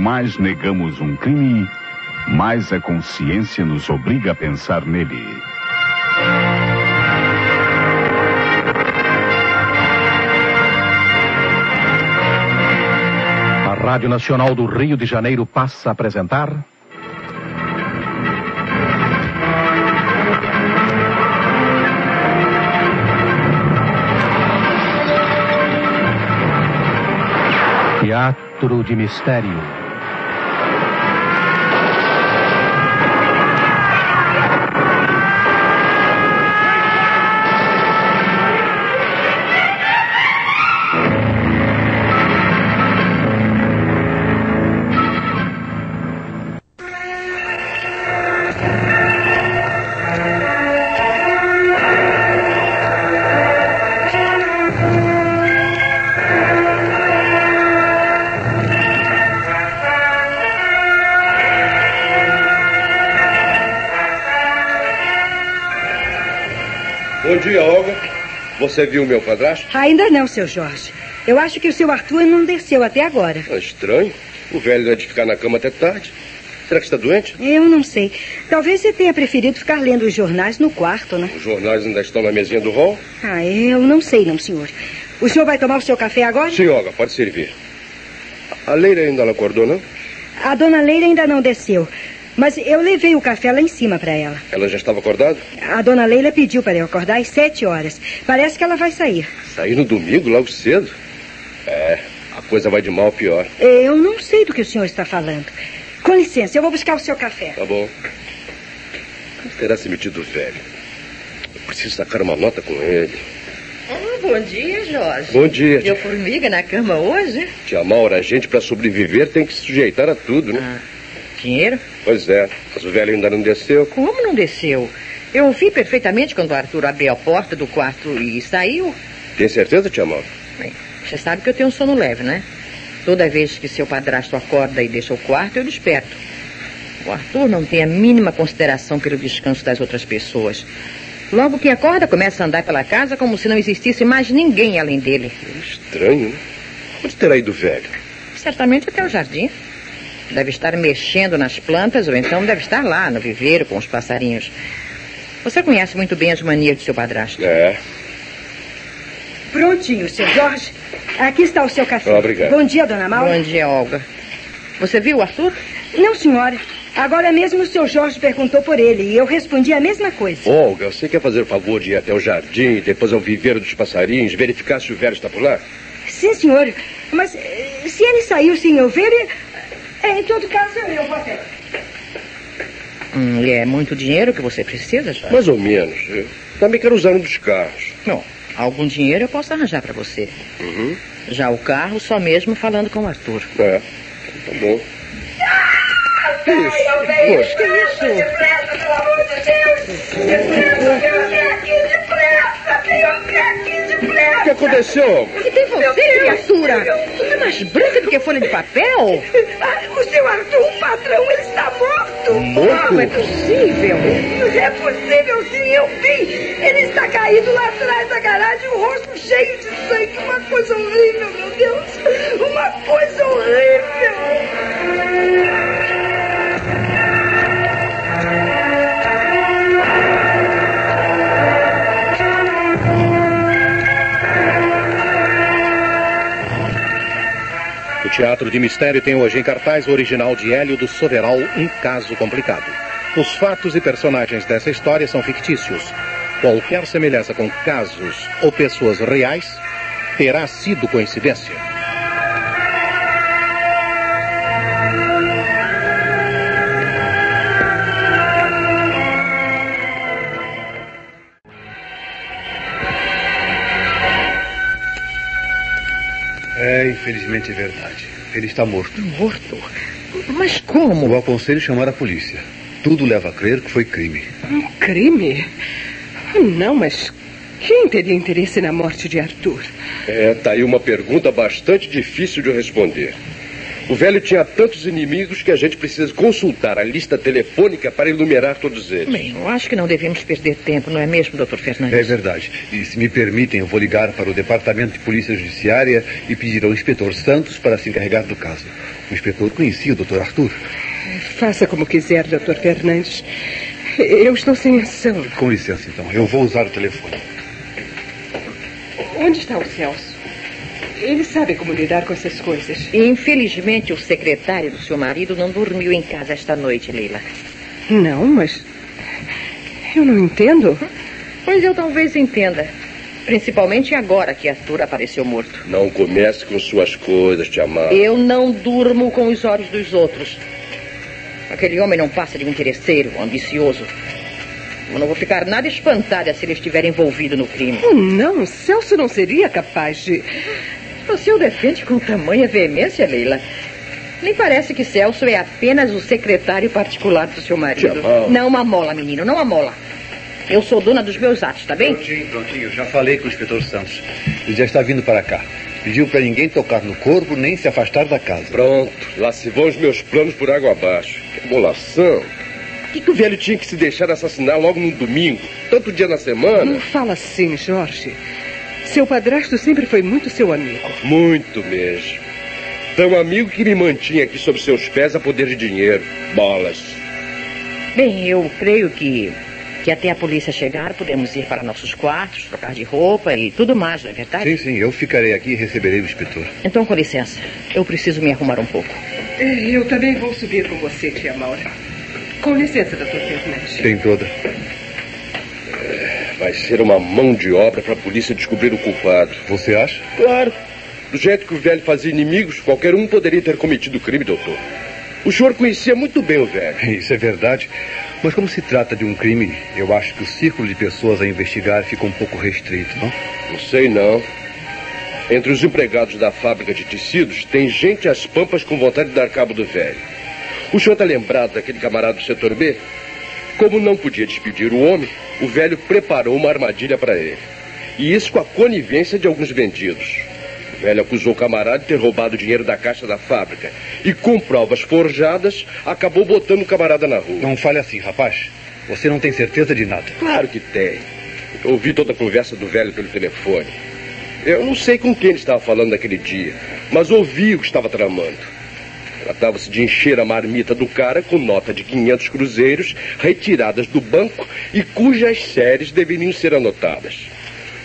mais negamos um crime, mais a consciência nos obriga a pensar nele. A Rádio Nacional do Rio de Janeiro passa a apresentar... Teatro de Mistério. Bom dia, Olga. Você viu o meu padrasto? Ainda não, seu Jorge. Eu acho que o seu Arthur não desceu até agora. Estranho. O velho é de ficar na cama até tarde. Será que está doente? Eu não sei. Talvez você tenha preferido ficar lendo os jornais no quarto, né? Os jornais ainda estão na mesinha do hall? Eu não sei, não, senhor. O senhor vai tomar o seu café agora? Sim, Olga, pode servir. A Leila ainda não acordou, não? A dona Leila ainda não desceu. Mas eu levei o café lá em cima para ela. Ela já estava acordada? A dona Leila pediu para eu acordar às 7 horas. Parece que ela vai sair. Sair no domingo, logo cedo? A coisa vai de mal a pior. Eu não sei do que o senhor está falando. Com licença, eu vou buscar o seu café. Tá bom. Terá se metido velho. Eu preciso sacar uma nota com ele. Bom dia, Jorge. Bom dia. Deu formiga na cama hoje? Tia Maura, a gente para sobreviver tem que se sujeitar a tudo, né? Dinheiro? Pois é, mas o velho ainda não desceu. Como não desceu? Eu ouvi perfeitamente quando o Arthur abriu a porta do quarto e saiu. Tem certeza, tia Maura? Bem, você sabe que eu tenho um sono leve, né? Toda vez que seu padrasto acorda e deixa o quarto, eu desperto. O Arthur não tem a mínima consideração pelo descanso das outras pessoas. Logo que acorda, começa a andar pela casa como se não existisse mais ninguém além dele. Estranho, né? Onde terá ido o velho? Certamente até o jardim. Deve estar mexendo nas plantas ou então deve estar lá no viveiro com os passarinhos. Você conhece muito bem as manias do seu padrasto. Prontinho, seu Jorge. Aqui está o seu café. Obrigado. Bom dia, dona Maura. Bom dia, Olga. Você viu o Arthur? Não, senhora. Agora mesmo o seu Jorge perguntou por ele e eu respondi a mesma coisa. Olga, você quer fazer o favor de ir até o jardim, depois ao viveiro dos passarinhos, verificar se o velho está por lá? Sim, senhor. Mas se ele saiu sem eu ver... Em todo caso, eu vou até. E é muito dinheiro que você precisa, Jorge? Mais ou menos. Eu também quero usar um dos carros. Bom, algum dinheiro eu posso arranjar para você. Já o carro, só mesmo falando com o Arthur. Tá bom. Que isso? Que isso? Depressa, pelo amor de Deus! Depressa, aqui depressa! Venha aqui depressa! O que aconteceu? O que tem você, criatura? Você é mais branca do que folha de papel? O seu Arthur, o patrão, ele está morto! Morto? Não é possível! É possível, sim, eu vi! Ele está caído lá atrás da garagem, o rosto cheio de sangue. Uma coisa horrível, meu Deus! Uma coisa horrível! O Teatro de Mistério tem hoje em cartaz o original de Hélio do Soveral, Um Caso Complicado. Os fatos e personagens dessa história são fictícios. Qualquer semelhança com casos ou pessoas reais terá sido coincidência. Infelizmente é verdade. Ele está morto. Morto? Mas como? Eu aconselho chamar a polícia. Tudo leva a crer que foi crime. Um crime? Não, mas quem teria interesse na morte de Arthur? Tá aí uma pergunta bastante difícil de responder. O velho tinha tantos inimigos que a gente precisa consultar a lista telefônica para enumerar todos eles. Bem, eu acho que não devemos perder tempo, não é mesmo, Dr. Fernandes? É verdade. E se me permitem, eu vou ligar para o Departamento de Polícia Judiciária e pedir ao inspetor Santos para se encarregar do caso. O inspetor conhecia o Dr. Arthur. Faça como quiser, Dr. Fernandes. Eu estou sem ação. Com licença, então. Eu vou usar o telefone. Onde está o Celso? Ele sabe como lidar com essas coisas. Infelizmente, o secretário do seu marido não dormiu em casa esta noite, Leila. Não, mas... eu não entendo. Pois eu talvez entenda. Principalmente agora que Arthur apareceu morto. Não comece com suas coisas, tia Maura. Eu não durmo com os olhos dos outros. Aquele homem não passa de um interesseiro, ambicioso. Eu não vou ficar nada espantada se ele estiver envolvido no crime. Não, Celso não seria capaz de... Você o defende com tamanha veemência, Leila. Nem parece que Celso é apenas o secretário particular do seu marido. Não amola, menino, não amola. Eu sou dona dos meus atos, tá bem? Prontinho. Já falei com o inspetor Santos. Ele já está vindo para cá. Pediu para ninguém tocar no corpo nem se afastar da casa. Pronto, lá se vão os meus planos por água abaixo. Que emolação. Por que o velho tinha que se deixar assassinar logo no domingo? Tanto dia na semana? Não fala assim, Jorge. Seu padrasto sempre foi muito seu amigo. Muito mesmo. Tão amigo que me mantinha aqui sob seus pés a poder de dinheiro. Bolas. Bem, eu creio que até a polícia chegar, podemos ir para nossos quartos, trocar de roupa e tudo mais, não é verdade? Sim, eu ficarei aqui e receberei o inspetor. Então, com licença. Eu preciso me arrumar um pouco. Eu também vou subir com você, tia Maura. Com licença, Dr. Fernandes. Tem toda. Vai ser uma mão de obra para a polícia descobrir o culpado. Você acha? Claro. Do jeito que o velho fazia inimigos, qualquer um poderia ter cometido o crime, doutor. O senhor conhecia muito bem o velho. Isso é verdade. Mas como se trata de um crime, eu acho que o círculo de pessoas a investigar fica um pouco restrito, não? Não sei, não. Entre os empregados da fábrica de tecidos, tem gente às pampas com vontade de dar cabo do velho. O senhor está lembrado daquele camarada do setor B? Como não podia despedir o homem, o velho preparou uma armadilha para ele. E isso com a conivência de alguns vendidos. O velho acusou o camarada de ter roubado o dinheiro da caixa da fábrica. E com provas forjadas, acabou botando o camarada na rua. Não fale assim, rapaz. Você não tem certeza de nada. Claro que tem. Eu ouvi toda a conversa do velho pelo telefone. Eu não sei com quem ele estava falando naquele dia, mas ouvi o que estava tramando. Tratava-se de encher a marmita do cara com nota de 500 cruzeiros retiradas do banco e cujas séries deveriam ser anotadas.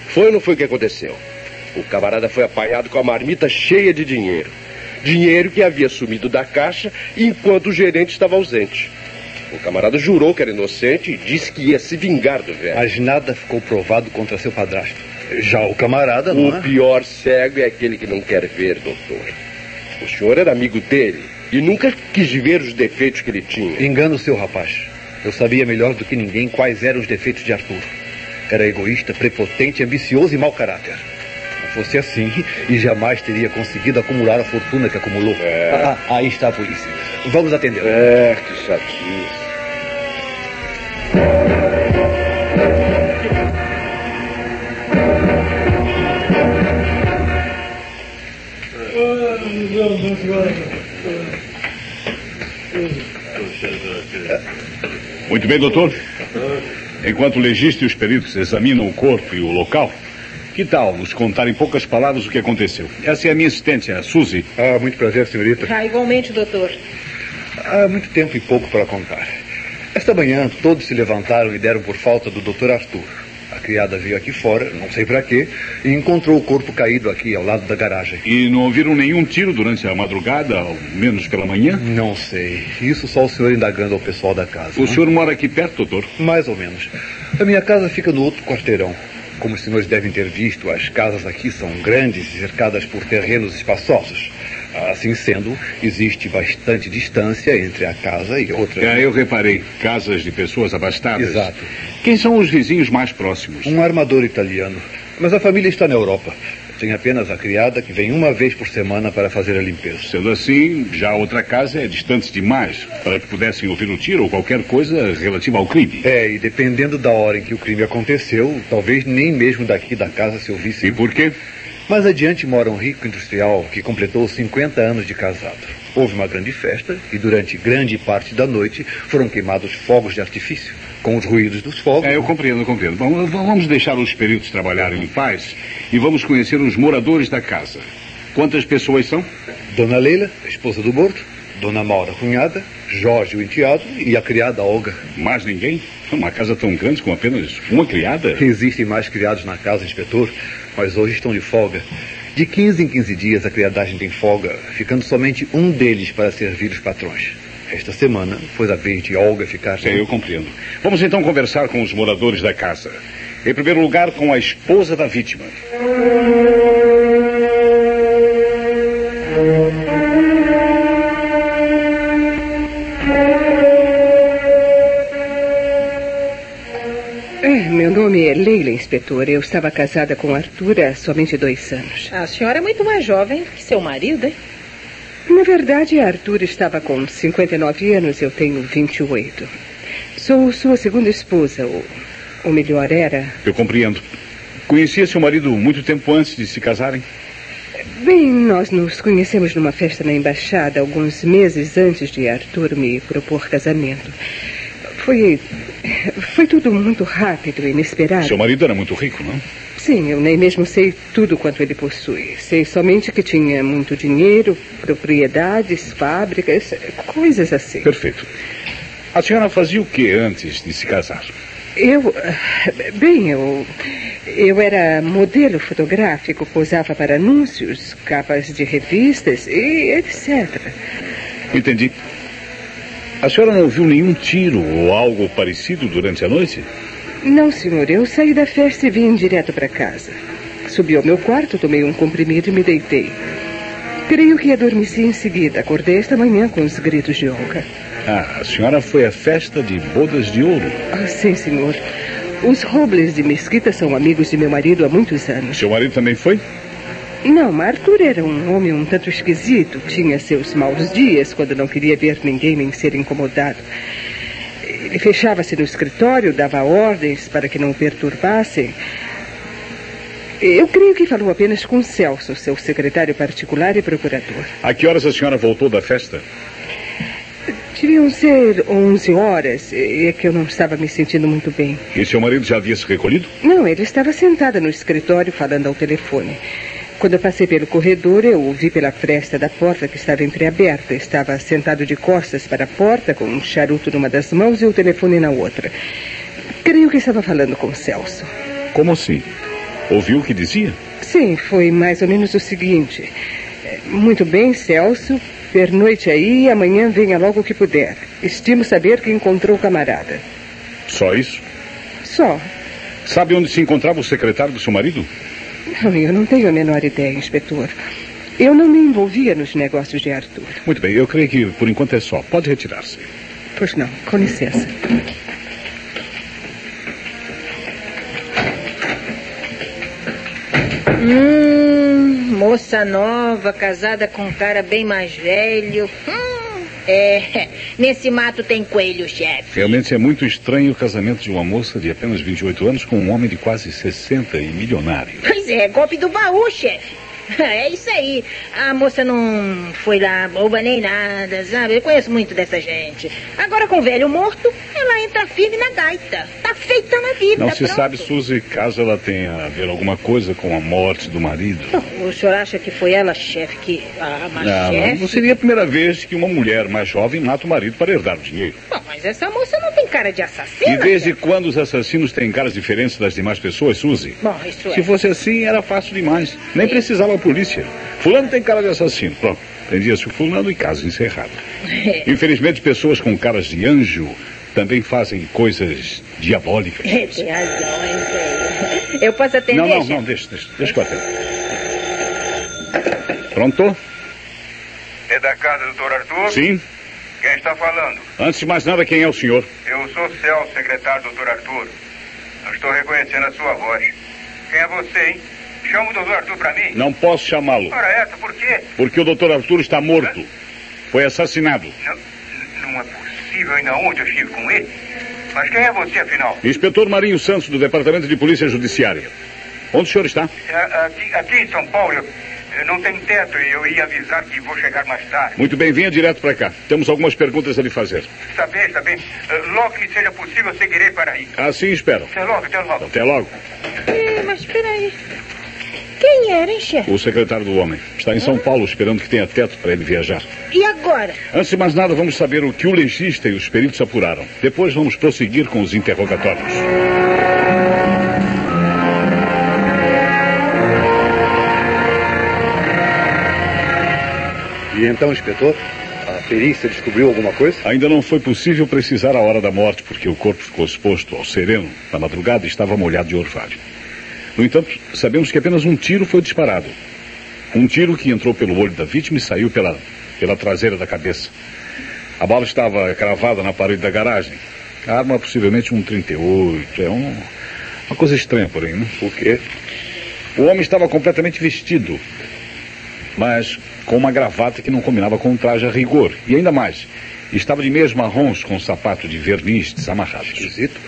Foi ou não foi o que aconteceu? O camarada foi apanhado com a marmita cheia de dinheiro. Dinheiro que havia sumido da caixa enquanto o gerente estava ausente. O camarada jurou que era inocente e disse que ia se vingar do velho. Mas nada ficou provado contra seu padrasto. Já o camarada, não é? O pior cego é aquele que não quer ver, doutor. O senhor era amigo dele e nunca quis ver os defeitos que ele tinha. Engana o seu rapaz. Eu sabia melhor do que ninguém quais eram os defeitos de Arthur. Era egoísta, prepotente, ambicioso e mau caráter. Não fosse assim, e jamais teria conseguido acumular a fortuna que acumulou. Aí está a polícia. Vamos atender. Que chatice. Muito bem, doutor. Enquanto o legista e os peritos examinam o corpo e o local, que tal nos contar em poucas palavras o que aconteceu? Essa é a minha assistente, a Suzy. Muito prazer, senhorita. Igualmente, doutor. Há muito tempo e pouco para contar. Esta manhã, todos se levantaram e deram por falta do Dr. Arthur. A criada veio aqui fora, não sei para quê, e encontrou o corpo caído aqui ao lado da garagem. E não ouviram nenhum tiro durante a madrugada, ao menos pela manhã? Não sei. Isso só o senhor indagando ao pessoal da casa. O senhor mora aqui perto, doutor? Mais ou menos. A minha casa fica no outro quarteirão. Como os senhores devem ter visto, as casas aqui são grandes e cercadas por terrenos espaçosos. Assim sendo, existe bastante distância entre a casa e outra. Eu reparei. Casas de pessoas abastadas. Exato. Quem são os vizinhos mais próximos? Um armador italiano. Mas a família está na Europa. Tem apenas a criada que vem uma vez por semana para fazer a limpeza. Sendo assim, já a outra casa é distante demais para que pudessem ouvir o tiro ou qualquer coisa relativa ao crime. E dependendo da hora em que o crime aconteceu, talvez nem mesmo daqui da casa se ouvisse. E por quê? Mais adiante mora um rico industrial que completou 50 anos de casado. Houve uma grande festa e durante grande parte da noite foram queimados fogos de artifício. Com os ruídos dos fogos... Eu compreendo. Bom, vamos deixar os peritos trabalharem em paz e vamos conhecer os moradores da casa. Quantas pessoas são? Dona Leila, a esposa do morto, Dona Maura, a cunhada, Jorge, o enteado, e a criada Olga. Mais ninguém? Uma casa tão grande com apenas uma criada? Existem mais criados na casa, inspetor, mas hoje estão de folga. De 15 em 15 dias a criadagem tem folga, ficando somente um deles para servir os patrões. Esta semana foi a vez de Olga ficar... Sim, eu compreendo. Vamos então conversar com os moradores da casa. Em primeiro lugar, com a esposa da vítima. Meu nome é Leila, inspetor. Eu estava casada com Arthur há somente 2 anos. A senhora é muito mais jovem que seu marido, hein? Na verdade, Arthur estava com 59 anos, eu tenho 28. Sou sua segunda esposa, ou melhor, era... Eu compreendo. Conhecia seu marido muito tempo antes de se casarem? Bem, nós nos conhecemos numa festa na embaixada, alguns meses antes de Arthur me propor casamento. Foi tudo muito rápido e inesperado. Seu marido era muito rico, não? Sim, eu nem mesmo sei tudo quanto ele possui. Sei somente que tinha muito dinheiro, propriedades, fábricas, coisas assim. Perfeito. A senhora fazia o que antes de se casar? Eu era modelo fotográfico, posava para anúncios, capas de revistas e etc. Entendi. A senhora não ouviu nenhum tiro ou algo parecido durante a noite? Não, senhor. Eu saí da festa e vim direto para casa. Subi ao meu quarto, tomei um comprimido e me deitei. Creio que adormeci em seguida. Acordei esta manhã com os gritos de Olga. A senhora foi à festa de bodas de ouro? Sim, senhor. Os Robles de Mesquita são amigos de meu marido há muitos anos. Seu marido também foi? Não, Arthur era um homem um tanto esquisito. Tinha seus maus dias quando não queria ver ninguém nem ser incomodado. Ele fechava-se no escritório, dava ordens para que não o perturbassem. Eu creio que falou apenas com Celso, seu secretário particular e procurador. A que horas a senhora voltou da festa? Deviam ser 11 horas, é que eu não estava me sentindo muito bem. E seu marido já havia se recolhido? Não, ele estava sentada no escritório falando ao telefone. Quando eu passei pelo corredor, eu o vi pela fresta da porta que estava entreaberta. Estava sentado de costas para a porta, com um charuto numa das mãos e o telefone na outra. Creio que estava falando com Celso. Como assim? Ouviu o que dizia? Sim, foi mais ou menos o seguinte. Muito bem, Celso. Pernoite aí e amanhã venha logo que puder. Estimo saber que encontrou o camarada. Só isso? Só. Sabe onde se encontrava o secretário do seu marido? Não, eu não tenho a menor ideia, inspetor. Eu não me envolvia nos negócios de Arthur. Muito bem, eu creio que por enquanto é só. Pode retirar-se. Pois não, com licença. Moça nova, casada com um cara bem mais velho. Nesse mato tem coelho, chefe. Realmente é muito estranho o casamento de uma moça de apenas 28 anos com um homem de quase 60 e milionário. Pois é, golpe do baú, chefe. É isso aí. A moça não foi lá boba nem nada, sabe? Eu conheço muito dessa gente. Agora com o velho morto, ela entra firme na gaita. Tá feita na vida. Não se pronto. sabe, Suzy, caso ela tenha a ver alguma coisa com a morte do marido. O senhor acha que foi ela, chefe, que... chefe? Não seria a primeira vez que uma mulher mais jovem mata o marido para herdar o dinheiro. Bom, mas essa moça não tem cara de assassina. E desde quando os assassinos têm caras diferentes das demais pessoas, Suzy? Bom, isso é. Se fosse assim, era fácil demais. Nem precisava a polícia. Fulano tem cara de assassino. Pronto, prendia-se o fulano e caso encerrado. Infelizmente, pessoas com caras de anjo também fazem coisas diabólicas. Tem razão, hein? Eu posso atender? Não, deixa que eu atendo. Pronto? É da casa do Dr. Arthur? Sim. Quem está falando? Antes de mais nada, quem é o senhor? Eu sou Celso, secretário do Dr. Arthur. Não estou reconhecendo a sua voz. Quem é você, hein? Chama o Dr. Arthur para mim? Não posso chamá-lo. Ora essa, por quê? Porque o Dr. Arthur está morto. Foi assassinado. Não é possível, ainda ontem eu estive com ele. Mas quem é você, afinal? Inspetor Marinho Santos, do Departamento de Polícia Judiciária. Onde o senhor está? Aqui em São Paulo. Eu não tenho teto e eu ia avisar que vou chegar mais tarde. Muito bem, venha direto para cá. Temos algumas perguntas a lhe fazer. Está bem, está bem. Logo que seja possível, eu seguirei para aí. Assim espero. Até logo, até logo. Até logo. Mas espera aí. Quem era, hein, chefe? O secretário do homem. Está em São Paulo esperando que tenha teto para ele viajar. E agora? Antes de mais nada, vamos saber o que o legista e os peritos apuraram. Depois vamos prosseguir com os interrogatórios. E então, inspetor, a perícia descobriu alguma coisa? Ainda não foi possível precisar a hora da morte, porque o corpo ficou exposto ao sereno na madrugada e estava molhado de orvalho. No entanto, sabemos que apenas um tiro foi disparado. Um tiro que entrou pelo olho da vítima e saiu pela traseira da cabeça. A bala estava cravada na parede da garagem. A arma possivelmente um 38. É uma coisa estranha, porém, né? O quê? O homem estava completamente vestido, mas com uma gravata que não combinava com um traje a rigor. E ainda mais, estava de meias marrons com um sapato de verniz desamarrados. Esquisito.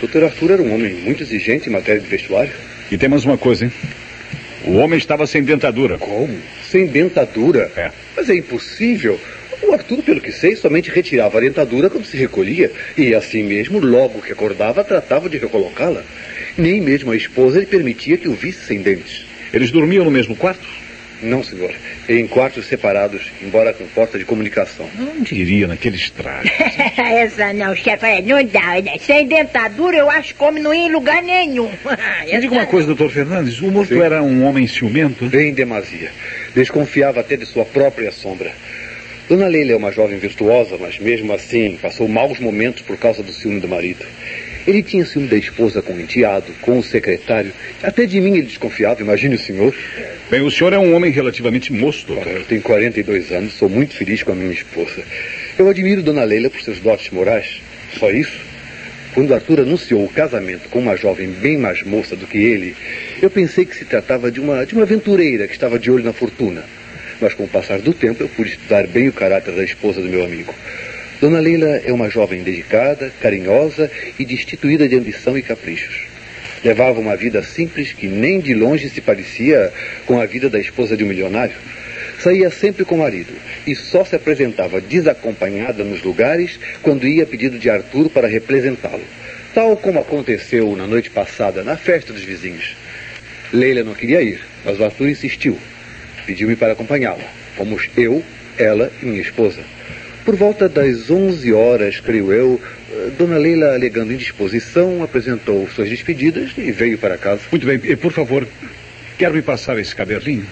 Dr. Arthur era um homem muito exigente em matéria de vestuário. E tem mais uma coisa, hein? O homem estava sem dentadura. Como? Sem dentadura? É. Mas é impossível. O Arthur, pelo que sei, somente retirava a dentadura quando se recolhia. E assim mesmo, logo que acordava, tratava de recolocá-la. Nem mesmo a esposa lhe permitia que o visse sem dentes. Eles dormiam no mesmo quarto? Não, senhor. Em quartos separados, embora com porta de comunicação. Onde iria naqueles trajes? Essa não, chefe, não dá, né? Sem dentadura, eu acho que homem não ia em lugar nenhum. Me diga uma coisa, doutor Fernandes. O morto era um homem ciumento? Em demasia. Desconfiava até de sua própria sombra. Dona Leila é uma jovem virtuosa, mas mesmo assim passou maus momentos por causa do ciúme do marido. Ele tinha ciúme da esposa com o enteado, com o secretário. Até de mim ele desconfiava, imagine o senhor. Bem, o senhor é um homem relativamente moço, doutor. Eu tenho 42 anos, sou muito feliz com a minha esposa. Eu admiro Dona Leila por seus dotes morais. Só isso. Quando Arthur anunciou o casamento com uma jovem bem mais moça do que ele, eu pensei que se tratava de uma aventureira que estava de olho na fortuna. Mas com o passar do tempo eu pude estudar bem o caráter da esposa do meu amigo. Dona Leila é uma jovem dedicada, carinhosa e destituída de ambição e caprichos. Levava uma vida simples que nem de longe se parecia com a vida da esposa de um milionário. Saía sempre com o marido e só se apresentava desacompanhada nos lugares quando ia a pedido de Arthur para representá-lo. Tal como aconteceu na noite passada, na festa dos vizinhos. Leila não queria ir, mas o Arthur insistiu. Pediu-me para acompanhá-la. Fomos eu, ela e minha esposa. Por volta das 11 horas, creio eu, Dona Leila, alegando indisposição, apresentou suas despedidas e veio para casa. Muito bem. Por favor, quer me passar esse caderninho?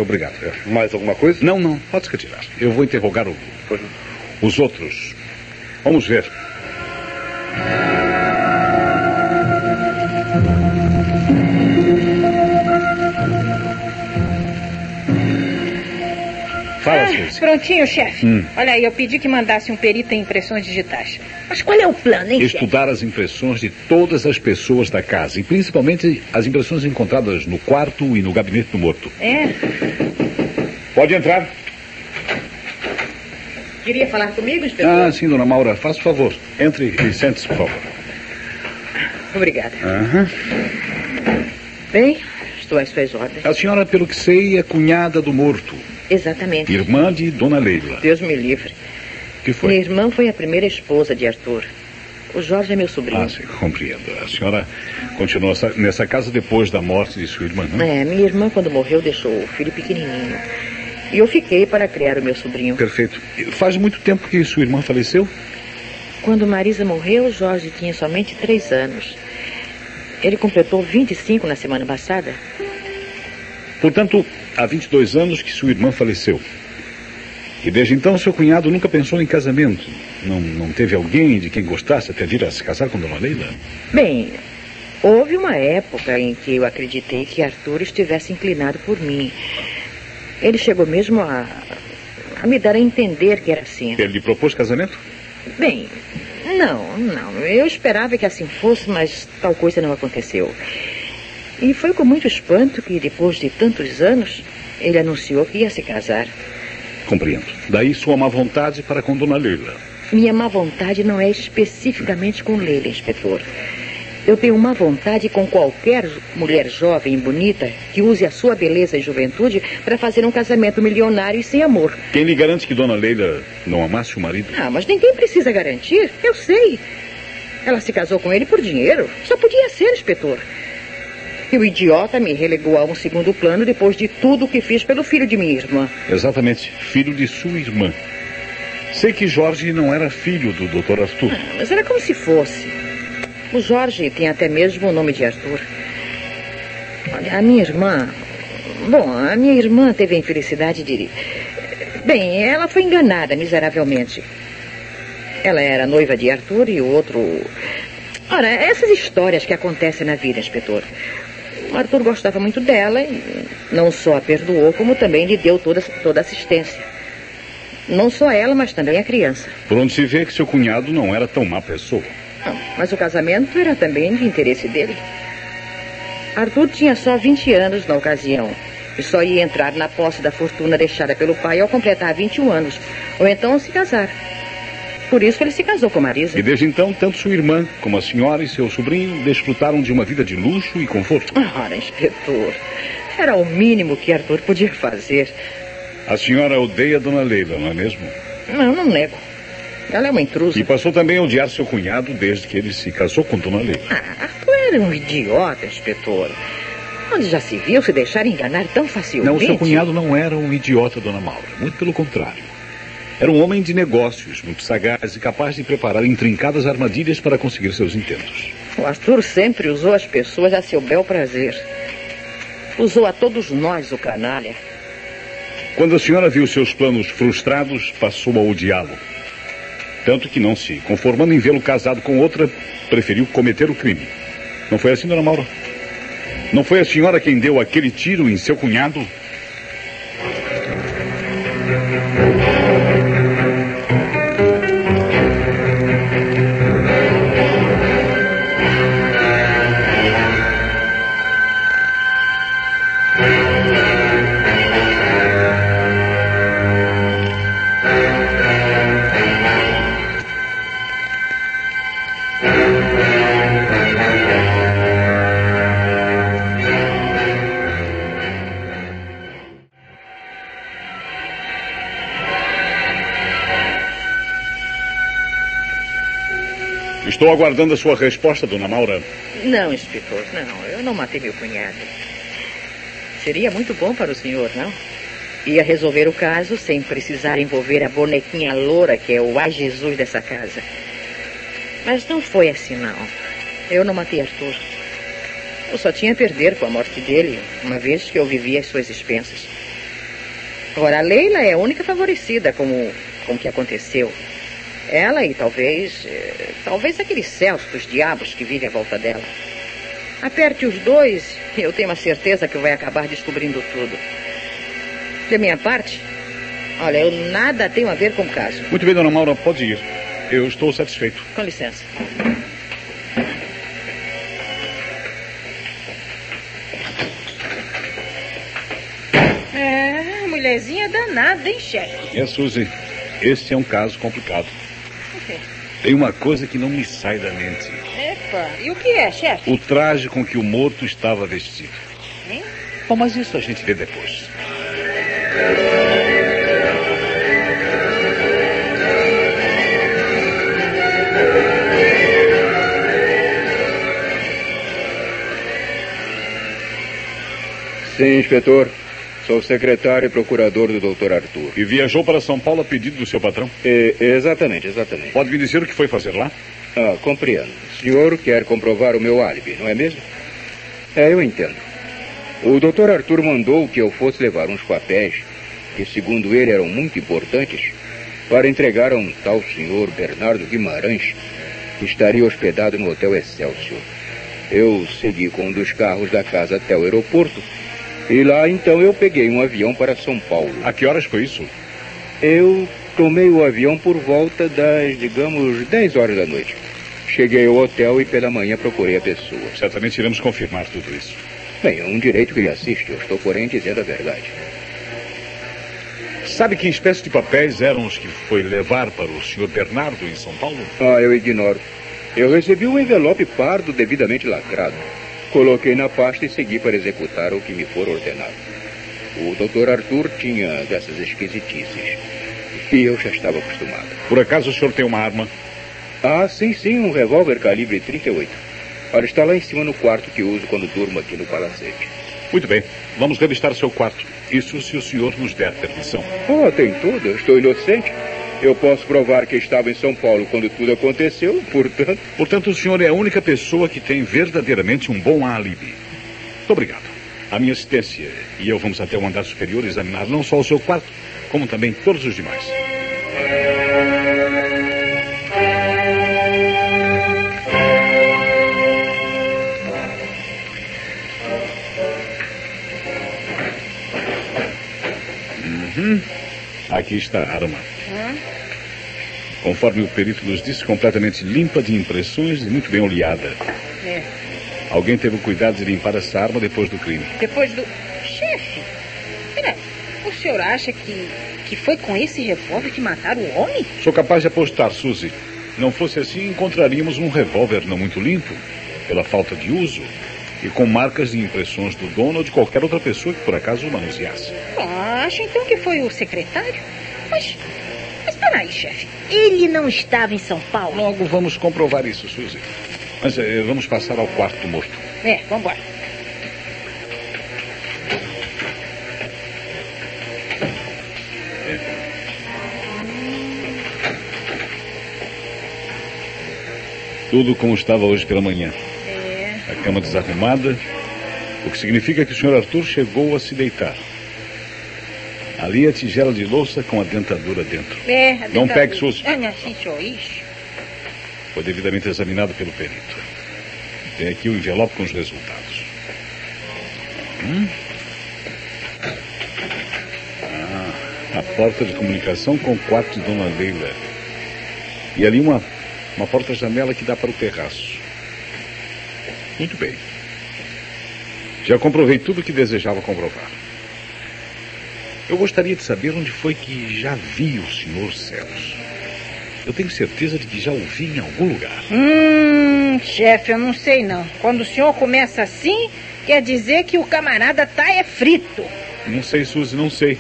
Obrigado. Mais alguma coisa? Não. Pode se retirar. Eu vou interrogar os outros. Vamos ver. Fala, Suzy. Prontinho, chefe. Olha aí, eu pedi que mandasse um perito em impressões digitais. Mas qual é o plano, hein, chefe? Estudar as impressões de todas as pessoas da casa, e principalmente as impressões encontradas no quarto e no gabinete do morto. É? Pode entrar. Queria falar comigo, inspetor? Sim, dona Maura. Faça o favor. Entre e sente-se, por favor. Obrigada. Bem, estou às suas ordens. A senhora, pelo que sei, é cunhada do morto. Exatamente. Irmã de Dona Leila. Deus me livre. O que foi? Minha irmã foi a primeira esposa de Arthur. O Jorge é meu sobrinho. Sim, compreendo. A senhora continuou nessa casa depois da morte de sua irmã, não? Minha irmã, quando morreu, deixou o filho pequenininho. E eu fiquei para criar o meu sobrinho. Perfeito. Faz muito tempo que sua irmã faleceu? Quando Marisa morreu, Jorge tinha somente 3 anos. Ele completou 25 na semana passada. Portanto, há 22 anos que sua irmã faleceu. E desde então seu cunhado nunca pensou em casamento. Não teve alguém de quem gostasse até vir a se casar com Dona Leila? Bem, houve uma época em que eu acreditei que Arthur estivesse inclinado por mim. Ele chegou mesmo a me dar a entender que era assim. Ele lhe propôs casamento? Bem, não. Eu esperava que assim fosse, mas tal coisa não aconteceu. E foi com muito espanto que, depois de tantos anos, ele anunciou que ia se casar. Compreendo. Daí sua má vontade para com Dona Leila. Minha má vontade não é especificamente com Leila, inspetor. Eu tenho uma vontade com qualquer mulher jovem e bonita que use a sua beleza e juventude para fazer um casamento milionário e sem amor. Quem lhe garante que Dona Leila não amasse o marido? Ah, mas ninguém precisa garantir. Eu sei. Ela se casou com ele por dinheiro. Só podia ser, inspetor. E o idiota me relegou a um segundo plano depois de tudo o que fiz pelo filho de minha irmã. Exatamente, filho de sua irmã. Sei que Jorge não era filho do Dr. Arthur. Ah, mas era como se fosse. O Jorge tem até mesmo o nome de Arthur. Olha, a minha irmã... Bom, a minha irmã teve a infelicidade de... Bem, ela foi enganada miseravelmente. Ela era noiva de Arthur e o outro... Ora, essas histórias que acontecem na vida, inspetor. O Arthur gostava muito dela e não só a perdoou, como também lhe deu toda a assistência. Não só ela, mas também a criança. Por onde se vê que seu cunhado não era tão má pessoa. Não, mas o casamento era também de interesse dele. Arthur tinha só 20 anos na ocasião e só ia entrar na posse da fortuna deixada pelo pai ao completar 21 anos, ou então se casar. Por isso ele se casou com Marisa. E desde então, tanto sua irmã como a senhora e seu sobrinho desfrutaram de uma vida de luxo e conforto. Ora, inspetor, era o mínimo que Arthur podia fazer. A senhora odeia Dona Leila, não é mesmo? Não nego. Ela é uma intrusa. E passou também a odiar seu cunhado desde que ele se casou com Dona Leila. Arthur era um idiota, inspetor. Onde já se viu se deixar enganar tão facilmente? Não, seu cunhado não era um idiota, Dona Maura. Muito pelo contrário. Era um homem de negócios, muito sagaz e capaz de preparar intrincadas armadilhas para conseguir seus intentos. O Arthur sempre usou as pessoas a seu bel prazer. Usou a todos nós, o canalha. Quando a senhora viu seus planos frustrados, passou a odiá-lo. Tanto que, não se conformando em vê-lo casado com outra, preferiu cometer o crime. Não foi assim, Dona Maura? Não foi a senhora quem deu aquele tiro em seu cunhado? Estou aguardando a sua resposta, Dona Maura. Não, inspetor, não. Eu não matei meu cunhado. Seria muito bom para o senhor, não? Ia resolver o caso sem precisar envolver a bonequinha loura que é o Ai Jesus dessa casa. Mas não foi assim, não. Eu não matei Arthur. Eu só tinha a perder com a morte dele, uma vez que eu vivia às suas expensas. Agora, a Leila é a única favorecida com o que aconteceu. Ela e talvez aquele Celso dos diabos que vive à volta dela. Aperte os dois e eu tenho uma certeza que vai acabar descobrindo tudo. Da minha parte, olha, eu nada tenho a ver com o caso. Muito bem, Dona Maura, pode ir. Eu estou satisfeito. Com licença. Mulherzinha danada, hein, chefe? É, Suzy, este é um caso complicado. Tem uma coisa que não me sai da mente. Epa, e o que é, chefe? O traje com que o morto estava vestido. Hein? Bom, mas isso a gente vê depois. Sim, inspetor. Sou o secretário e procurador do Dr. Arthur. E viajou para São Paulo a pedido do seu patrão? Exatamente. Pode me dizer o que foi fazer lá? Compreendo. O senhor quer comprovar o meu álibi, não é mesmo? Eu entendo. O Dr. Arthur mandou que eu fosse levar uns papéis, que segundo ele eram muito importantes, para entregar a um tal senhor Bernardo Guimarães, que estaria hospedado no Hotel Excelsior. Eu segui com um dos carros da casa até o aeroporto, e lá, então, eu peguei um avião para São Paulo. A que horas foi isso? Eu tomei o avião por volta das, digamos, 10 horas da noite. Cheguei ao hotel e pela manhã procurei a pessoa. Certamente iremos confirmar tudo isso. Bem, é um direito que lhe assiste. Eu estou, porém, dizendo a verdade. Sabe que espécie de papéis eram os que foi levar para o senhor Bernardo em São Paulo? Eu ignoro. Eu recebi um envelope pardo devidamente lacrado. Coloquei na pasta e segui para executar o que me for ordenado. O Dr. Arthur tinha dessas esquisitices. E eu já estava acostumado. Por acaso o senhor tem uma arma? Ah, sim, um revólver calibre 38. Olha, está lá em cima no quarto que uso quando durmo aqui no palacete. Muito bem. Vamos revistar seu quarto. Isso se o senhor nos der permissão. Oh, tem tudo. Eu estou inocente. Eu posso provar que estava em São Paulo quando tudo aconteceu, portanto... Portanto, o senhor é a única pessoa que tem verdadeiramente um bom álibi. Muito obrigado. A minha assistência e eu vamos até o andar superior examinar não só o seu quarto, como também todos os demais. Aqui está a arma. Conforme o perito nos disse, completamente limpa de impressões e muito bem oleada. É. Alguém teve o cuidado de limpar essa arma depois do crime. Depois do... Chefe, peraí, o senhor acha que foi com esse revólver que mataram o homem? Sou capaz de apostar, Suzy. Não fosse assim, encontraríamos um revólver não muito limpo, pela falta de uso, e com marcas de impressões do dono ou de qualquer outra pessoa que por acaso o manuseasse. Acho então que foi o secretário. Mas peraí, chefe. Ele não estava em São Paulo? Logo vamos comprovar isso, Suzy. Mas vamos passar ao quarto do morto. Vamos embora. Tudo como estava hoje pela manhã. A cama desarrumada, o que significa que o Sr. Arthur chegou a se deitar. Ali a tigela de louça com a dentadura dentro. A dentadura. Não pegue, Suzy. Não, sim, senhor. Ixi. Foi devidamente examinado pelo perito. Tem aqui o envelope com os resultados. A porta de comunicação com o quarto de Dona Leila. E ali uma porta-janela que dá para o terraço. Muito bem. Já comprovei tudo o que desejava comprovar. Eu gostaria de saber onde foi que já vi o Sr. Celos. Eu tenho certeza de que já o vi em algum lugar. Chefe, eu não sei não. Quando o senhor começa assim, quer dizer que o camarada tá frito. Não sei, Suzy, não sei.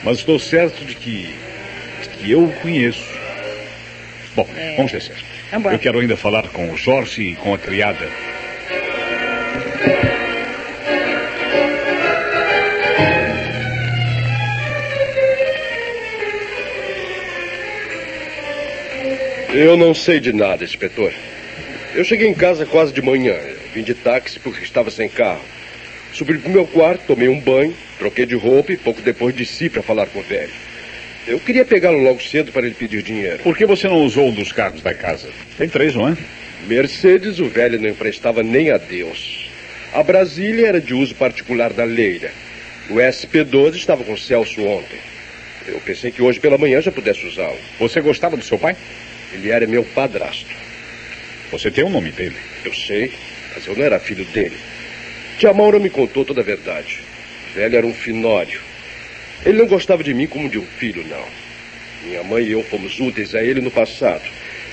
Mas estou certo de que eu o conheço. Bom, vamos descer. Eu quero ainda falar com o Jorge e com a criada. Eu não sei de nada, inspetor. Eu cheguei em casa quase de manhã. Vim de táxi porque estava sem carro. Subi pro meu quarto, tomei um banho, troquei de roupa e pouco depois desci para falar com o velho. Eu queria pegá-lo logo cedo para ele pedir dinheiro. Por que você não usou um dos carros da casa? Tem 3, não é? Mercedes o velho não emprestava nem a Deus. A Brasília era de uso particular da Leila. O SP12 estava com o Celso ontem. Eu pensei que hoje pela manhã já pudesse usá-lo. Você gostava do seu pai? Ele era meu padrasto. Você tem o nome dele? Eu sei, mas eu não era filho dele. Tia Maura me contou toda a verdade. O velho era um finório. Ele não gostava de mim como de um filho, não. Minha mãe e eu fomos úteis a ele no passado.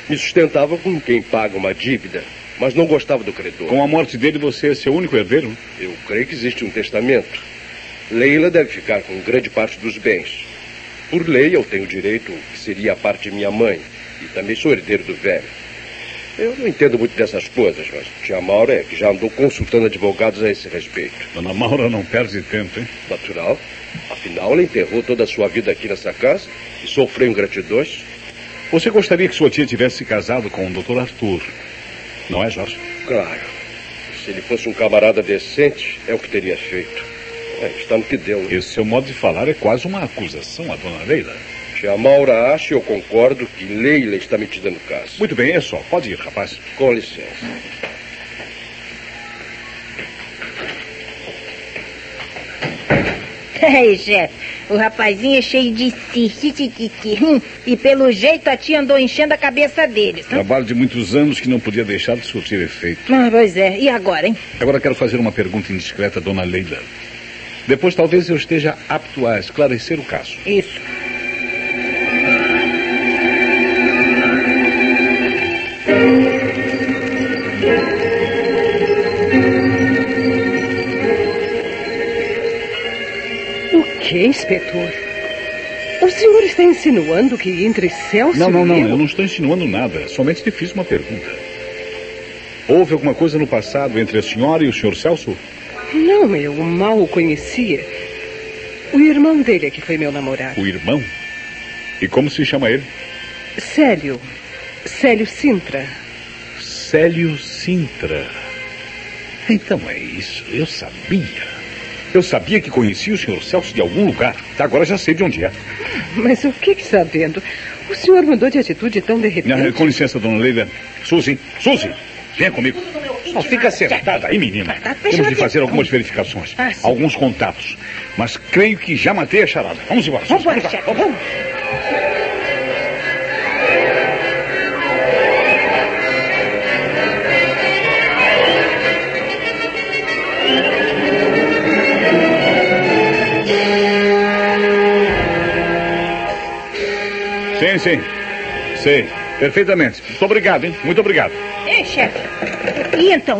Me sustentava com quem paga uma dívida, mas não gostava do credor. Com a morte dele, você é seu único herdeiro? Eu creio que existe um testamento. Leila deve ficar com grande parte dos bens. Por lei, eu tenho direito, que seria a parte de minha mãe. E também sou herdeiro do velho. Eu não entendo muito dessas coisas, mas tia Maura é que já andou consultando advogados a esse respeito. Dona Maura não perde tempo, hein? Natural. Afinal, ela enterrou toda a sua vida aqui nessa casa e sofreu ingratidões. Você gostaria que sua tia tivesse se casado com o Dr. Arthur, não é, Jorge? Claro. Se ele fosse um camarada decente, é o que teria feito. Está no que deu, né? Esse seu modo de falar é quase uma acusação à Dona Leila. Tia Maura acha e eu concordo que Leila está metida no caso. Muito bem, é só. Pode ir, rapaz. Com licença. Ei, chefe, o rapazinho é cheio de si. E pelo jeito a tia andou enchendo a cabeça deles. Trabalho de muitos anos que não podia deixar de surtir efeito. Pois é, e agora, hein? Agora quero fazer uma pergunta indiscreta à Dona Leila. Depois talvez eu esteja apto a esclarecer o caso. Isso. que, inspetor? O senhor está insinuando que entre Celso Não, e eu não estou insinuando nada. Somente te fiz uma pergunta. Houve alguma coisa no passado entre a senhora e o senhor Celso? Não, eu mal o conhecia. O irmão dele é que foi meu namorado. O irmão? E como se chama ele? Célio Sintra. Célio Sintra. Então é isso, eu sabia. Eu sabia que conhecia o senhor Celso de algum lugar. Agora já sei de onde é. Mas o que está vendo? O senhor mudou de atitude tão de repente. Com licença, dona Leila. Suzy, venha comigo. Não, fica sentada aí, menina. Temos de fazer algumas verificações. Alguns contatos. Mas creio que já matei a charada. Vamos embora. Vamos. Sim. Sei. Perfeitamente. Muito obrigado, hein? Muito obrigado. Ei, chefe. E então?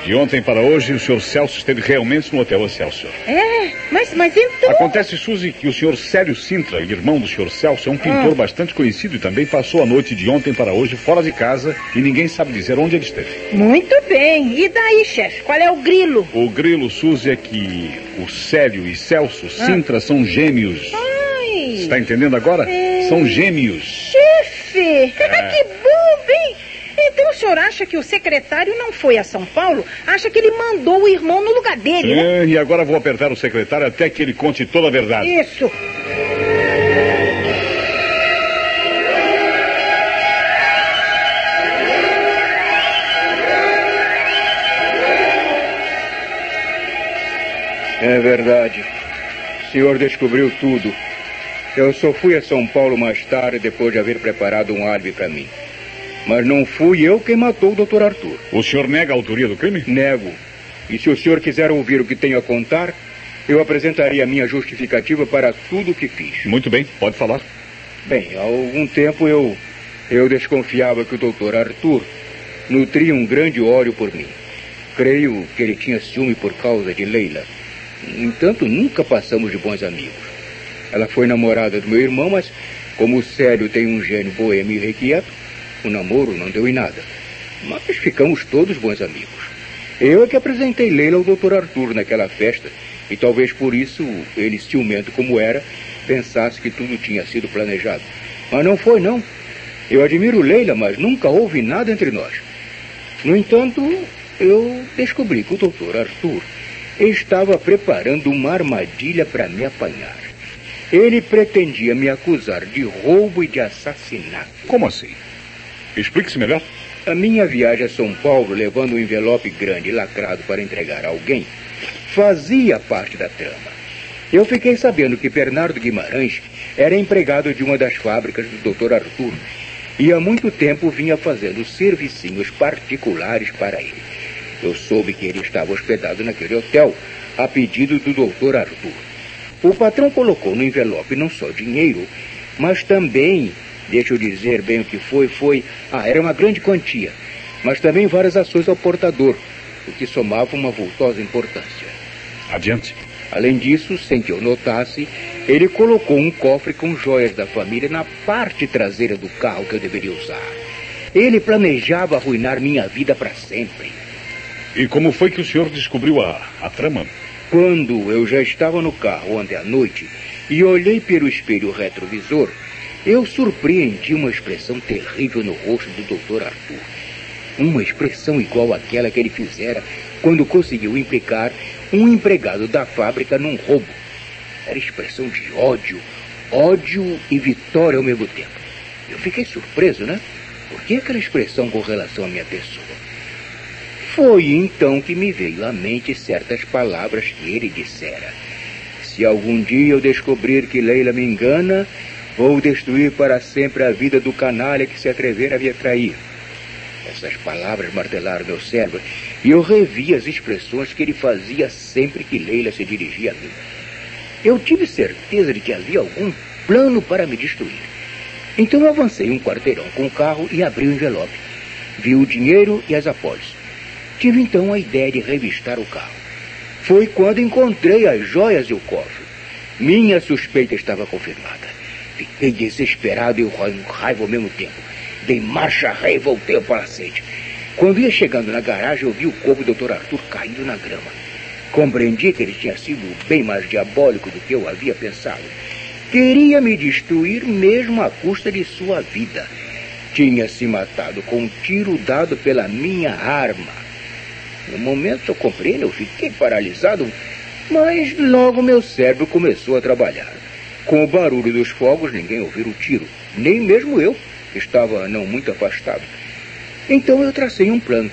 De ontem para hoje, o senhor Celso esteve realmente no Hotel Excelsior. Mas então... Acontece, Suzy, que o senhor Célio Sintra, irmão do senhor Celso, é um pintor bastante conhecido e também passou a noite de ontem para hoje fora de casa e ninguém sabe dizer onde ele esteve. Muito bem. E daí, chefe? Qual é o grilo? O grilo, Suzy, é que o Célio e Celso Sintra são gêmeos. Está entendendo agora? São gêmeos. Chefe! Que bom, hein? Então o senhor acha que o secretário não foi a São Paulo? Acha que ele mandou o irmão no lugar dele, né? E agora vou apertar o secretário até que ele conte toda a verdade. Isso. É verdade. O senhor descobriu tudo. Eu só fui a São Paulo mais tarde, depois de haver preparado um álibi para mim. Mas não fui eu quem matou o Dr. Arthur. O senhor nega a autoria do crime? Nego. E se o senhor quiser ouvir o que tenho a contar, eu apresentarei a minha justificativa para tudo o que fiz. Muito bem, pode falar. Bem, há algum tempo eu desconfiava que o Dr. Arthur nutria um grande ódio por mim. Creio que ele tinha ciúme por causa de Leila. No entanto, nunca passamos de bons amigos. Ela foi namorada do meu irmão, mas como o Célio tem um gênio boêmio e irrequieto, o namoro não deu em nada. Mas ficamos todos bons amigos. Eu é que apresentei Leila ao Dr. Arthur naquela festa, e talvez por isso ele, ciumento como era, pensasse que tudo tinha sido planejado. Mas não foi, não. Eu admiro Leila, mas nunca houve nada entre nós. No entanto, eu descobri que o Dr. Arthur estava preparando uma armadilha para me apanhar. Ele pretendia me acusar de roubo e de assassinato. Como assim? Explique-se melhor. A minha viagem a São Paulo, levando um envelope grande lacrado para entregar a alguém, fazia parte da trama. Eu fiquei sabendo que Bernardo Guimarães era empregado de uma das fábricas do Dr. Arthur e há muito tempo vinha fazendo servicinhos particulares para ele. Eu soube que ele estava hospedado naquele hotel a pedido do Dr. Arthur. O patrão colocou no envelope não só dinheiro, mas também, deixa eu dizer bem o que era uma grande quantia, mas também várias ações ao portador, o que somava uma vultosa importância. Adiante. Além disso, sem que eu notasse, ele colocou um cofre com joias da família na parte traseira do carro que eu deveria usar. Ele planejava arruinar minha vida para sempre. E como foi que o senhor descobriu a trama? Quando eu já estava no carro ontem à noite e olhei pelo espelho retrovisor, eu surpreendi uma expressão terrível no rosto do Dr. Arthur. Uma expressão igual àquela que ele fizera quando conseguiu implicar um empregado da fábrica num roubo. Era expressão de ódio e vitória ao mesmo tempo. Eu fiquei surpreso, né? Por que aquela expressão com relação à minha pessoa? Foi então que me veio à mente certas palavras que ele dissera. Se algum dia eu descobrir que Leila me engana, vou destruir para sempre a vida do canalha que se atrever a me trair. Essas palavras martelaram meu cérebro e eu revi as expressões que ele fazia sempre que Leila se dirigia a mim. Eu tive certeza de que havia algum plano para me destruir. Então eu avancei um quarteirão com o carro e abri o envelope. Vi o dinheiro e as apólices. Tive então a ideia de revistar o carro. Foi quando encontrei as joias e o cofre. Minha suspeita estava confirmada. Fiquei desesperado e com raiva ao mesmo tempo. Dei marcha ré e voltei ao palacete. Quando ia chegando na garagem, eu vi o corpo do Dr. Arthur caído na grama. Compreendi que ele tinha sido bem mais diabólico do que eu havia pensado. Queria me destruir mesmo à custa de sua vida. Tinha se matado com um tiro dado pela minha arma. No momento, eu compreendo, eu fiquei paralisado, mas logo meu cérebro começou a trabalhar. Com o barulho dos fogos, ninguém ouviu o tiro, nem mesmo eu, que estava não muito afastado. Então eu tracei um plano.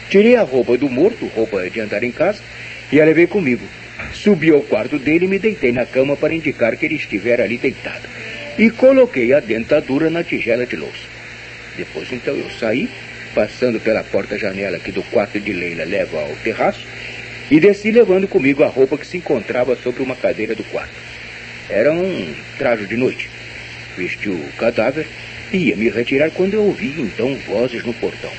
Tirei a roupa do morto, roupa de andar em casa, e a levei comigo. Subi ao quarto dele e me deitei na cama para indicar que ele estivera ali deitado. E coloquei a dentadura na tigela de louça. Depois, então, eu saí, passando pela porta-janela que do quarto de Leila leva ao terraço, e desci levando comigo a roupa que se encontrava sobre uma cadeira do quarto. Era um traje de noite. Vesti o cadáver e ia me retirar quando eu ouvi, então, vozes no portão.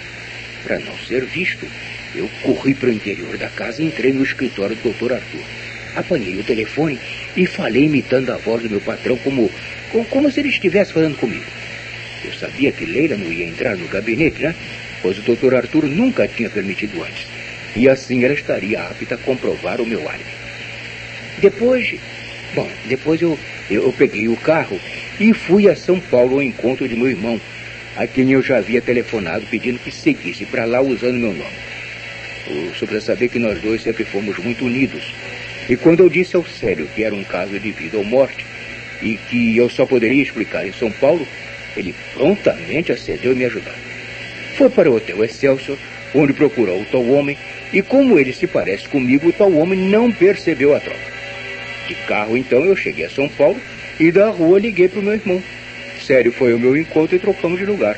Para não ser visto, eu corri para o interior da casa e entrei no escritório do Dr. Arthur. Apanhei o telefone e falei imitando a voz do meu patrão como se ele estivesse falando comigo. Eu sabia que Leila não ia entrar no gabinete, né? Pois o Dr. Arthur nunca tinha permitido antes. E assim ela estaria apta a comprovar o meu álibi. Depois eu peguei o carro e fui a São Paulo ao encontro de meu irmão, a quem eu já havia telefonado pedindo que seguisse para lá usando meu nome. O senhor precisa saber que nós dois sempre fomos muito unidos. E quando eu disse ao Célio que era um caso de vida ou morte e que eu só poderia explicar em São Paulo, ele prontamente acedeu em me ajudar. Foi para o Hotel Excelsior, onde procurou o tal homem, e como ele se parece comigo, o tal homem não percebeu a troca. De carro, então, eu cheguei a São Paulo e da rua liguei para o meu irmão. Célio foi ao meu encontro e trocamos de lugar.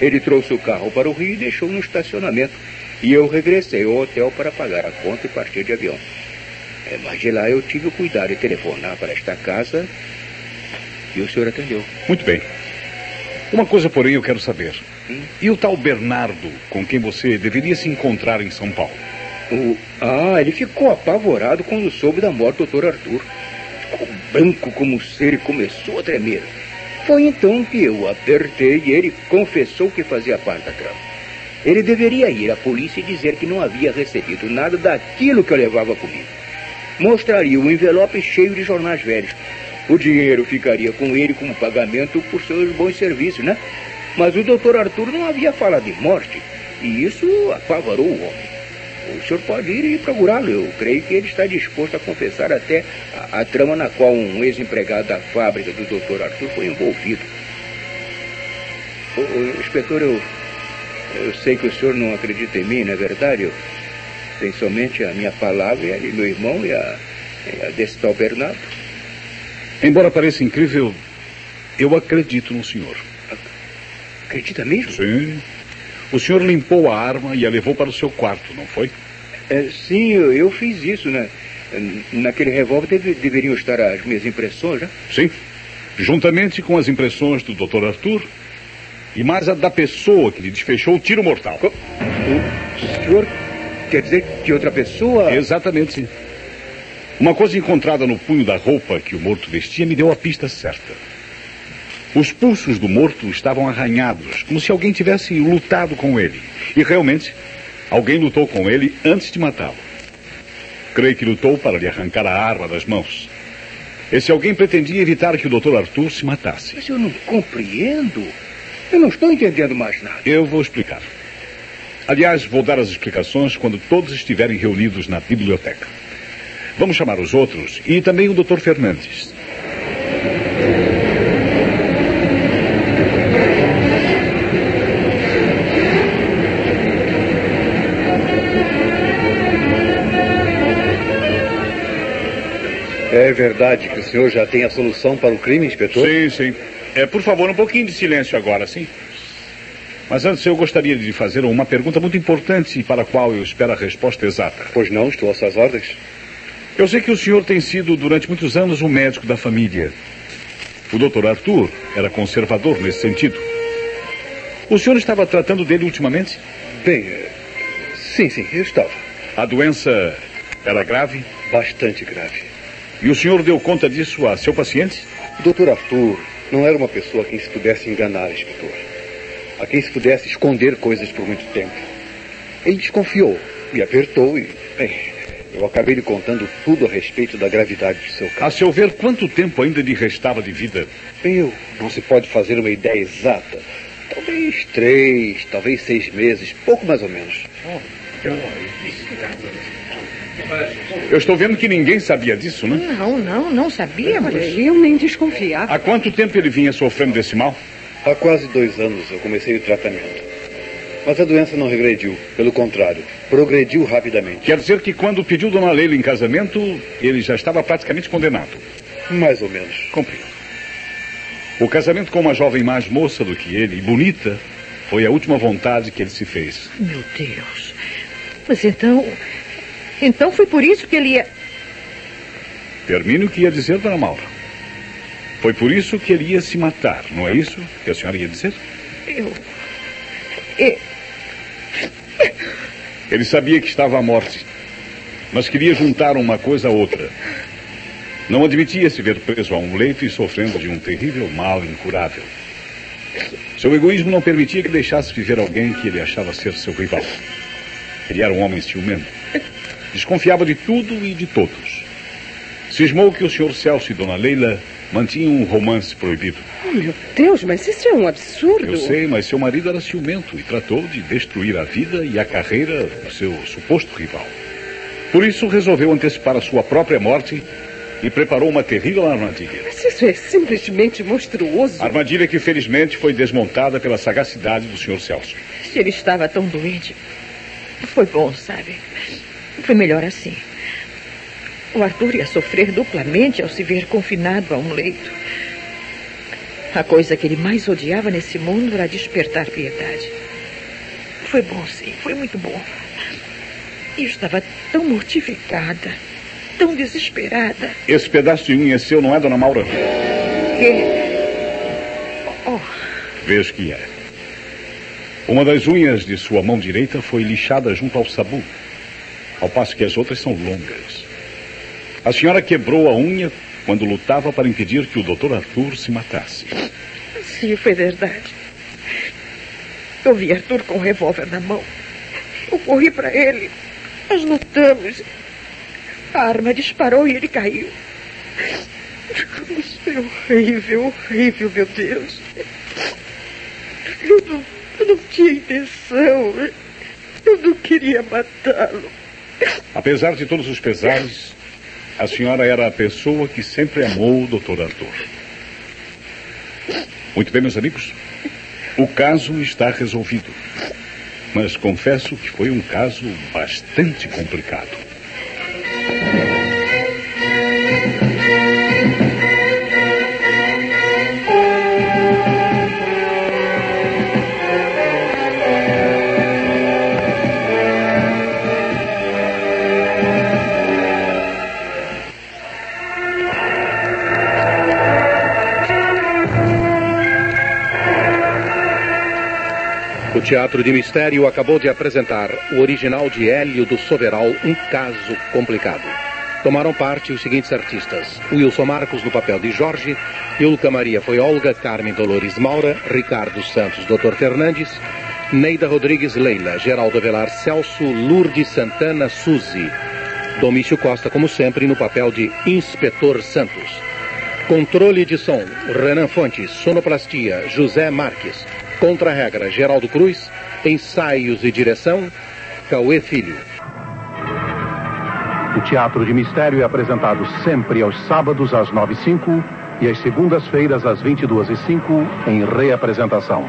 Ele trouxe o carro para o Rio e deixou no estacionamento. E eu regressei ao hotel para pagar a conta e partir de avião. Mas de lá eu tive o cuidado de telefonar para esta casa e o senhor atendeu. Muito bem. Uma coisa, porém, eu quero saber. E o tal Bernardo, com quem você deveria se encontrar em São Paulo? Ele ficou apavorado quando soube da morte do Dr. Arthur. Ficou branco como cera e começou a tremer. Foi então que eu o apertei e ele confessou que fazia parte da trama. Ele deveria ir à polícia e dizer que não havia recebido nada daquilo que eu levava comigo. Mostraria um envelope cheio de jornais velhos. O dinheiro ficaria com ele como pagamento por seus bons serviços, né? Mas o Dr. Arthur não havia falado de morte, e isso apavorou o homem. O senhor pode ir e procurá-lo. Eu creio que ele está disposto a confessar até a trama na qual um ex-empregado da fábrica do Dr. Arthur foi envolvido. Inspetor, eu sei que o senhor não acredita em mim, não é verdade? Eu tenho somente a minha palavra e a de meu irmão e a desse tal Bernardo. Embora pareça incrível, eu acredito no senhor. Acredita mesmo? Sim. O senhor limpou a arma e a levou para o seu quarto, não foi? Sim, eu fiz isso, né? Naquele revólver deveriam estar as minhas impressões, né? Sim. Juntamente com as impressões do Dr. Arthur e mais a da pessoa que lhe desfechou o tiro mortal. O senhor quer dizer que outra pessoa... Exatamente. Uma coisa encontrada no punho da roupa que o morto vestia me deu a pista certa. Os pulsos do morto estavam arranhados, como se alguém tivesse lutado com ele. E realmente, alguém lutou com ele antes de matá-lo. Creio que lutou para lhe arrancar a arma das mãos. Esse alguém pretendia evitar que o Dr. Arthur se matasse. Mas eu não compreendo. Eu não estou entendendo mais nada. Eu vou explicar. Aliás, vou dar as explicações quando todos estiverem reunidos na biblioteca. Vamos chamar os outros e também o Dr. Fernandes. É verdade que o senhor já tem a solução para o crime, inspetor? Sim. Por favor, um pouquinho de silêncio agora, sim? Mas antes eu gostaria de lhe fazer uma pergunta muito importante e para a qual eu espero a resposta exata. Pois não, estou às suas ordens. Eu sei que o senhor tem sido durante muitos anos um médico da família. O Dr. Arthur era conservador nesse sentido. O senhor estava tratando dele ultimamente? Bem, sim, eu estava. A doença era grave? Bastante grave. E o senhor deu conta disso a seu paciente? O Dr. Arthur não era uma pessoa a quem se pudesse enganar, inspetor. A quem se pudesse esconder coisas por muito tempo. Ele desconfiou, me apertou e, bem, eu acabei lhe contando tudo a respeito da gravidade do seu caso. A seu ver, quanto tempo ainda lhe restava de vida? Bem, não se pode fazer uma ideia exata. Talvez 3, talvez 6 meses, pouco mais ou menos. Eu estou vendo que ninguém sabia disso, né? Não sabíamos. Olha, eu nem desconfiava. Há quanto tempo ele vinha sofrendo desse mal? Há quase 2 anos eu comecei o tratamento. Mas a doença não regrediu. Pelo contrário, progrediu rapidamente. Quer dizer que quando pediu Dona Leila em casamento, ele já estava praticamente condenado? Mais ou menos. Compreendo. O casamento com uma jovem mais moça do que ele, e bonita, foi a última vontade que ele se fez. Meu Deus. Mas então... Então foi por isso que ele ia... Termine o que ia dizer, Dona Maura. Foi por isso que ele ia se matar, não é isso que a senhora ia dizer? Ele sabia que estava à morte, mas queria juntar uma coisa a outra. Não admitia se ver preso a um leito e sofrendo de um terrível mal incurável. Seu egoísmo não permitia que deixasse viver alguém que ele achava ser seu rival. Ele era um homem ciumento. Desconfiava de tudo e de todos. Cismou que o Sr. Celso e Dona Leila mantinham um romance proibido. Oh, meu Deus, mas isso é um absurdo. Eu sei, mas seu marido era ciumento e tratou de destruir a vida e a carreira do seu suposto rival. Por isso resolveu antecipar a sua própria morte e preparou uma terrível armadilha. Mas isso é simplesmente monstruoso. Armadilha que felizmente foi desmontada pela sagacidade do Sr. Celso. Se ele estava tão doente, foi bom, sabe? Foi melhor assim. O Arthur ia sofrer duplamente ao se ver confinado a um leito. A coisa que ele mais odiava nesse mundo era despertar piedade. Foi bom, sim, foi muito bom. Eu estava tão mortificada, tão desesperada. Esse pedaço de unha é seu, não é, Dona Maura? Que... Oh. Vejo que é. Uma das unhas de sua mão direita foi lixada junto ao sabu, ao passo que as outras são longas. A senhora quebrou a unha quando lutava para impedir que o Dr. Arthur se matasse. Sim, foi verdade. Eu vi Arthur com um revólver na mão. Eu corri para ele. Nós lutamos. A arma disparou e ele caiu. Foi horrível, horrível, meu Deus. Eu não tinha intenção. Eu não queria matá-lo. Apesar de todos os pesares, a senhora era a pessoa que sempre amou o Dr. Arthur. Muito bem, meus amigos. O caso está resolvido. Mas confesso que foi um caso bastante complicado. O Teatro de Mistério acabou de apresentar o original de Hélio do Soveral, Um Caso Complicado. Tomaram parte os seguintes artistas: Wilson Marcos no papel de Jorge, Ilka Maria foi Olga, Carmen Dolores Maura, Ricardo Santos Dr. Fernandes, Neida Rodrigues Leila, Geraldo Avelar Celso, Lourdes Santana Suzy. Domício Costa, como sempre, no papel de Inspetor Santos. Controle de som, Renan Fontes. Sonoplastia, José Marques. Contra-regra, Geraldo Cruz. Ensaios e direção, Cauê Filho. O Teatro de Mistério é apresentado sempre aos sábados às 9h05 e às segundas-feiras às 22h05 em reapresentação.